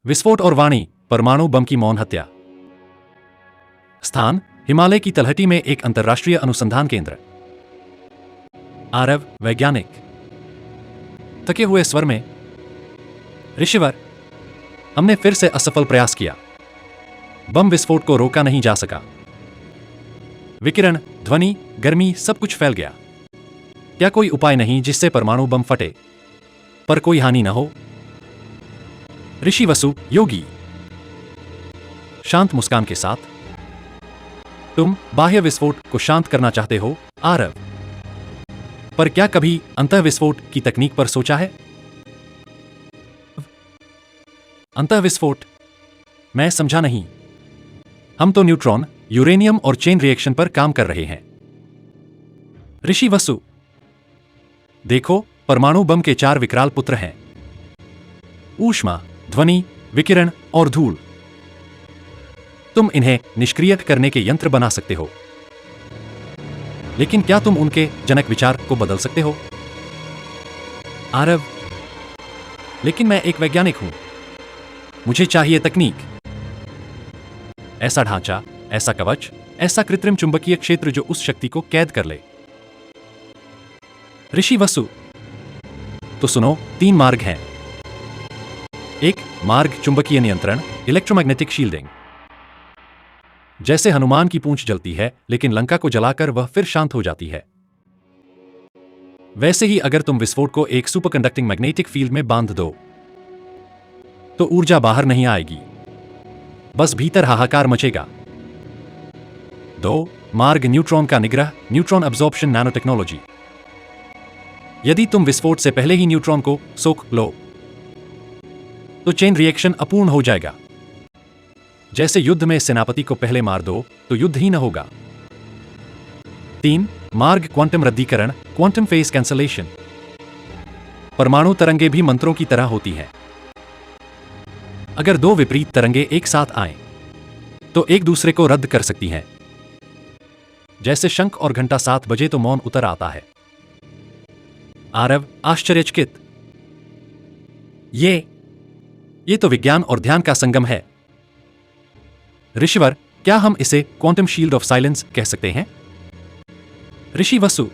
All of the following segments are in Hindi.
विस्फोट और वाणी, परमाणु बम की मौन हत्या। स्थान, हिमालय की तलहटी में एक अंतर्राष्ट्रीय अनुसंधान केंद्र। आरव, वैज्ञानिक। थके हुए स्वर में, ऋषिवर, हमने फिर से असफल प्रयास किया। बम विस्फोट को रोका नहीं जा सका। विकिरण, ध्वनि, गर्मी, सब कुछ फैल गया। क्या कोई उपाय नहीं जिससे परमाणु बम फटे पर कोई हानि न हो? ऋषि वसु, योगी, शांत मुस्कान के साथ, तुम बाह्य विस्फोट को शांत करना चाहते हो, आरव। पर क्या कभी अंतःविस्फोट की तकनीक पर सोचा है? अंतःविस्फोट? मैं समझा नहीं। हम तो न्यूट्रॉन, यूरेनियम और चेन रिएक्शन पर काम कर रहे हैं। ऋषि वसु, देखो, परमाणु बम के 4 विकराल पुत्र हैं। ऊष्मा, ध्वनि, विकिरण और धूल। तुम इन्हें निष्क्रिय करने के यंत्र बना सकते हो, लेकिन क्या तुम उनके जनक विचार को बदल सकते हो? आरव, लेकिन मैं एक वैज्ञानिक हूं। मुझे चाहिए तकनीक, ऐसा ढांचा, ऐसा कवच, ऐसा कृत्रिम चुंबकीय क्षेत्र जो उस शक्ति को कैद कर ले। ऋषि वसु, तो सुनो, 3 मार्ग हैं। एक मार्ग चुंबकीय नियंत्रण, इलेक्ट्रोमैग्नेटिक शील्डिंग। जैसे हनुमान की पूंछ जलती है लेकिन लंका को जलाकर वह फिर शांत हो जाती है, वैसे ही अगर तुम विस्फोट को एक सुपरकंडक्टिंग मैग्नेटिक फील्ड में बांध दो तो ऊर्जा बाहर नहीं आएगी, बस भीतर हाहाकार मचेगा। 2 मार्ग न्यूट्रॉन का निग्रह, न्यूट्रॉन अब्जॉर्प्शन नैनो टेक्नोलॉजी। यदि तुम विस्फोट से पहले ही न्यूट्रॉन को सोख लो तो चेन रिएक्शन अपूर्ण हो जाएगा। जैसे युद्ध में सेनापति को पहले मार दो तो युद्ध ही न होगा। 3 मार्ग क्वांटम रद्दीकरण, क्वांटम फेज कैंसलेशन। परमाणु तरंगे भी मंत्रों की तरह होती हैं। अगर 2 विपरीत तरंगे एक साथ आएं तो एक दूसरे को रद्द कर सकती हैं। जैसे शंख और घंटा 7 बजे तो मौन उतर आता है। आरव, आश्चर्यचकित, ये तो विज्ञान और ध्यान का संगम है। ऋषिवर, क्या हम इसे क्वांटम शील्ड ऑफ साइलेंस कह सकते हैं? ऋषि वसु,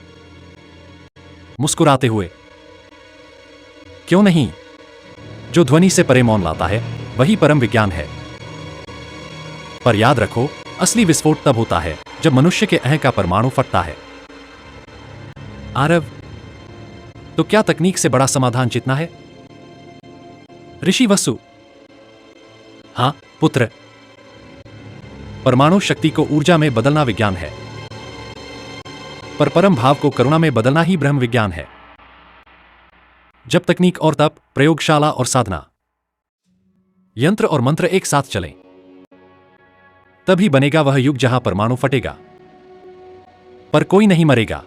मुस्कुराते हुए, क्यों नहीं? जो ध्वनि से परे मौन लाता है वही परम विज्ञान है। पर याद रखो, असली विस्फोट तब होता है जब मनुष्य के अह का परमाणु फटता है। आरव, तो क्या तकनीक से बड़ा समाधान जितना है? ऋषि वसु, हां पुत्र, परमाणु शक्ति को ऊर्जा में बदलना विज्ञान है, पर परम भाव को करुणा में बदलना ही ब्रह्म विज्ञान है। जब तकनीक और तप, प्रयोगशाला और साधना, यंत्र और मंत्र एक साथ चलें, तभी बनेगा वह युग जहां परमाणु फटेगा पर कोई नहीं मरेगा,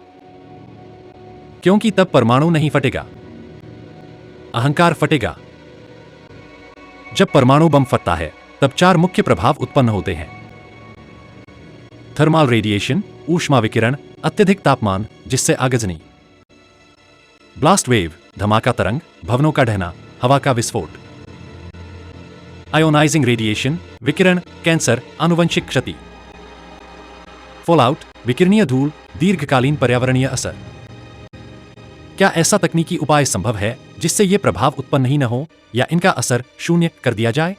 क्योंकि तब परमाणु नहीं फटेगा, अहंकार फटेगा। जब परमाणु बम फटता है तब 4 मुख्य प्रभाव उत्पन्न होते हैं। थर्मल रेडिएशन, ऊष्मा विकिरण, अत्यधिक तापमान जिससे आगजनी। ब्लास्ट वेव, धमाका तरंग, भवनों का ढहना, हवा का विस्फोट। आयोनाइजिंग रेडिएशन, विकिरण, कैंसर, आनुवंशिक क्षति। फॉलआउट, विकिरणीय धूल, दीर्घकालीन पर्यावरणीय असर। क्या ऐसा तकनीकी उपाय संभव है जिससे ये प्रभाव उत्पन्न ही न हो या इनका असर शून्य कर दिया जाए?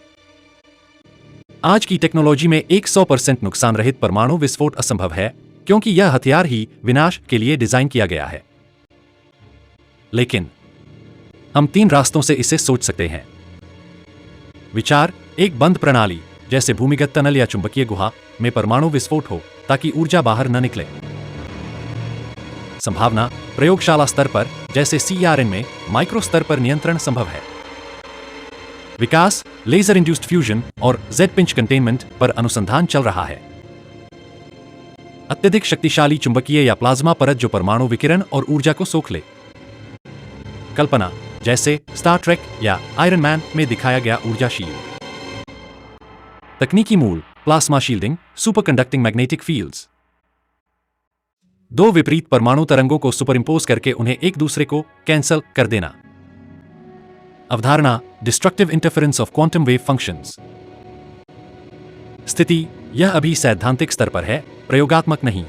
आज की टेक्नोलॉजी में 100% नुकसान रहित परमाणु विस्फोट असंभव है, क्योंकि यह हथियार ही विनाश के लिए डिजाइन किया गया है। लेकिन हम 3 रास्तों से इसे सोच सकते हैं। विचार, एक बंद प्रणाली जैसे भूमिगत टनल या चुंबकीय गुहा में परमाणु विस्फोट हो ताकि ऊर्जा बाहर न निकले। संभावना, प्रयोगशाला स्तर पर जैसे CERN में माइक्रो स्तर पर नियंत्रण संभव है। विकास, लेजर इंड्यूस्ड फ्यूजन और जेड पिंच कंटेनमेंट पर अनुसंधान चल रहा है। अत्यधिक शक्तिशाली चुंबकीय या प्लाज्मा परत जो परमाणु विकिरण और ऊर्जा को सोख ले। कल्पना, जैसे स्टार ट्रेक या आयरन मैन में दिखाया गया ऊर्जा शील्ड। तकनीकी मूल, plasma shielding, superconducting magnetic fields. 2 विपरीत परमाणु तरंगों को सुपरइंपोज करके उन्हें एक दूसरे को कैंसल कर देना। अवधारणा, destructive interference of quantum wave functions. स्थिति यह अभी सैद्धांतिक स्तर पर है, प्रयोगात्मक नहीं।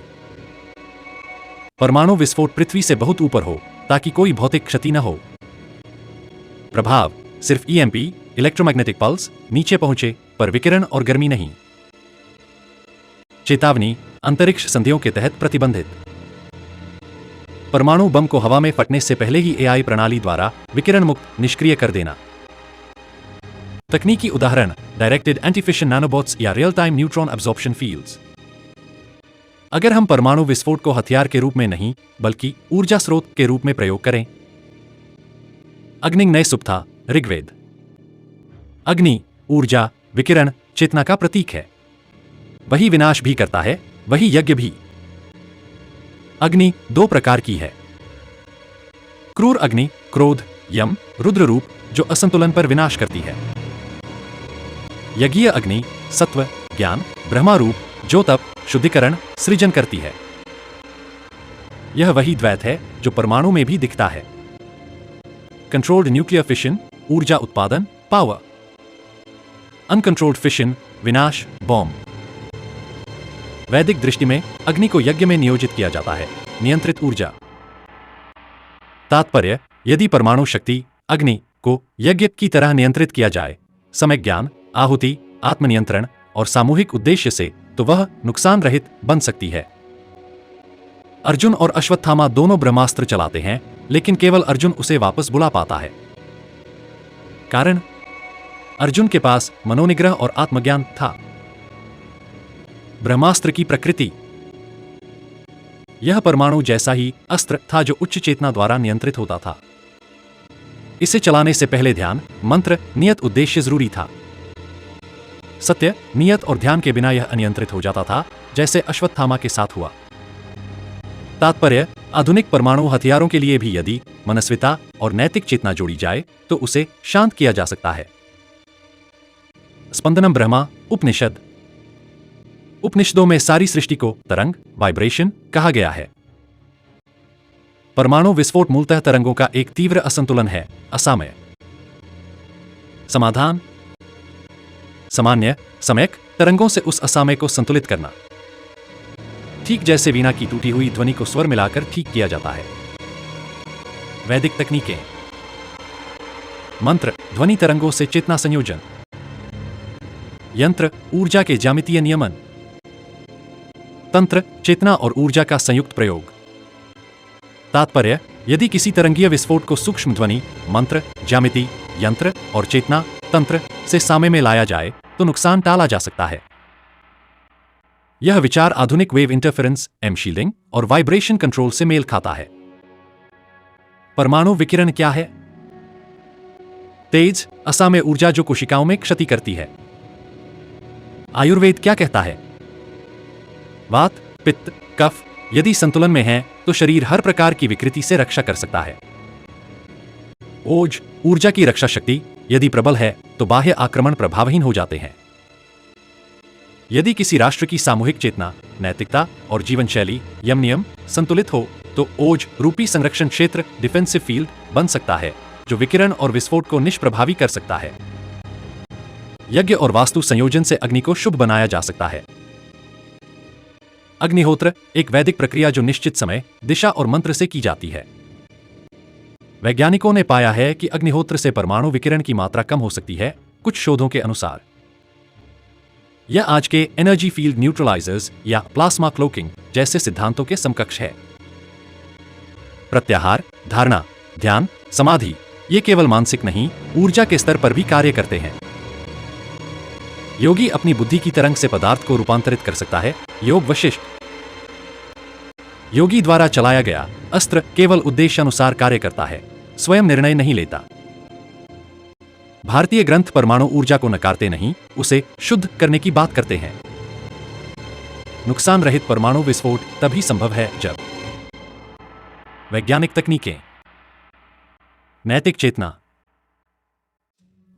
परमाणु विस्फोट पृथ्वी से बहुत ऊपर हो ताकि कोई भौतिक क्षति न हो। प्रभाव सिर्फ ईएमपी, इलेक्ट्रोमैग्नेटिक पल्स, नीचे पहुंचे पर विकिरण और गर्मी नहीं। चेतावनी अंतरिक्ष संधियों के तहत प्रतिबंधित। परमाणु बम को हवा में फटने से पहले ही एआई प्रणाली द्वारा विकिरण मुक्त निष्क्रिय कर देना। तकनीकी उदाहरण डायरेक्टेड एंटीफिशन नैनोबॉट्स या real time neutron absorption fields. अगर हम परमाणु विस्फोट को हथियार के रूप में नहीं बल्कि ऊर्जा स्रोत के रूप में प्रयोग करें। अग्नि नए सुप्था ऋग्वेद। अग्नि ऊर्जा, विकिरण, चेतना का प्रतीक है। वही विनाश भी करता है, वही यज्ञ भी। अग्नि दो प्रकार की है। क्रूर अग्नि क्रोध, यम, रुद्र रूप जो असंतुलन पर विनाश करती है। यज्ञीय अग्नि सत्व, ज्ञान, ब्रह्मा रूप जो तप, शुद्धिकरण, सृजन करती है। यह वही द्वैत है जो परमाणु में भी दिखता है। कंट्रोल्ड न्यूक्लियर फिशन ऊर्जा उत्पादन, पावर। अनकंट्रोल्ड फिशन विनाश, बॉम्ब। वैदिक दृष्टि में अग्नि को यज्ञ में नियोजित किया जाता है, नियंत्रित ऊर्जा। तात्पर्य यदि परमाणु शक्ति अग्नि को यज्ञ की तरह नियंत्रित किया जाए, सम्यक ज्ञान, आहुति, आत्मनियंत्रण और सामूहिक उद्देश्य से, तो वह नुकसान रहित बन सकती है। अर्जुन और अश्वत्थामा दोनों ब्रह्मास्त्र चलाते हैं, लेकिन केवल अर्जुन उसे वापस बुला पाता है। कारण अर्जुन के पास मनोनिग्रह और आत्मज्ञान था। ब्रह्मास्त्र की प्रकृति यह परमाणु जैसा ही अस्त्र था जो उच्च चेतना द्वारा नियंत्रित होता था। इसे चलाने से पहले ध्यान, मंत्र, नियत उद्देश्य जरूरी था। सत्य, नियत और ध्यान के बिना यह अनियंत्रित हो जाता था, जैसे अश्वत्थामा के साथ हुआ। तात्पर्य आधुनिक परमाणु हथियारों के लिए भी यदि मनस्विता और नैतिक चेतना जोड़ी जाए तो उसे शांत किया जा सकता है। स्पंदनम ब्रह्मा उपनिषद। उपनिषदों में सारी सृष्टि को तरंग, वाइब्रेशन कहा गया है। परमाणु विस्फोट मूलतः तरंगों का एक तीव्र असंतुलन है, असामय। समाधान सामान्य, सम्यक तरंगों से उस असामय को संतुलित करना। ठीक जैसे वीणा की टूटी हुई ध्वनि को स्वर मिलाकर ठीक किया जाता है। वैदिक तकनीकें मंत्र, ध्वनि तरंगों से चेतना संयोजन। यंत्र, ऊर्जा के ज्यामितीय नियमन। तंत्र, चेतना और ऊर्जा का संयुक्त प्रयोग। तात्पर्य यदि किसी तरंगीय विस्फोट को सूक्ष्म ध्वनि, मंत्र, ज्यामिति, यंत्र और चेतना तंत्र से सामे में लाया जाए तो नुकसान टाला जा सकता है। यह विचार आधुनिक वेव इंटरफेरेंस, एम शील्डिंग और वाइब्रेशन कंट्रोल से मेल खाता है। परमाणु विकिरण क्या है? तेज, असामय ऊर्जा जो कोशिकाओं में क्षति करती है। आयुर्वेद क्या कहता है? वात, पित्त, कफ यदि संतुलन में है तो शरीर हर प्रकार की विकृति से रक्षा कर सकता है। ओज, ऊर्जा की रक्षा शक्ति यदि प्रबल है तो बाह्य आक्रमण प्रभावहीन हो जाते हैं। यदि किसी राष्ट्र की सामूहिक चेतना, नैतिकता और जीवन शैली, यम नियम संतुलित हो तो ओज रूपी संरक्षण क्षेत्र, डिफेंसिव फील्ड बन सकता है जो विकिरण और विस्फोट को निष्प्रभावी कर सकता है। यज्ञ और वास्तु संयोजन से अग्नि को शुभ बनाया जा सकता है। अग्निहोत्र एक वैदिक प्रक्रिया जो निश्चित समय, दिशा और मंत्र से की जाती है। वैज्ञानिकों ने पाया है कि अग्निहोत्र से परमाणु विकिरण की मात्रा कम हो सकती है, कुछ शोधों के अनुसार। यह आज के एनर्जी फील्ड न्यूट्रलाइजर्स या प्लाज्मा क्लोकिंग जैसे सिद्धांतों के समकक्ष है। प्रत्याहार, धारणा, ध्यान, समाधि ये केवल मानसिक नहीं, ऊर्जा के स्तर पर भी कार्य करते हैं। योगी अपनी बुद्धि की तरंग से पदार्थ को रूपांतरित कर सकता है। योग वशिष्ठ। योगी द्वारा चलाया गया अस्त्र केवल उद्देश्यानुसार कार्य करता है, स्वयं निर्णय नहीं लेता। भारतीय ग्रंथ परमाणु ऊर्जा को नकारते नहीं, उसे शुद्ध करने की बात करते हैं। नुकसान रहित परमाणु विस्फोट तभी संभव है जब वैज्ञानिक तकनीकें, नैतिक चेतना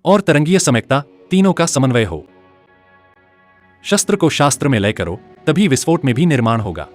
और तरंगीय सम्यकता तीनों का समन्वय हो। शस्त्र को शास्त्र में लय करो, तभी विस्फोट में भी निर्माण होगा।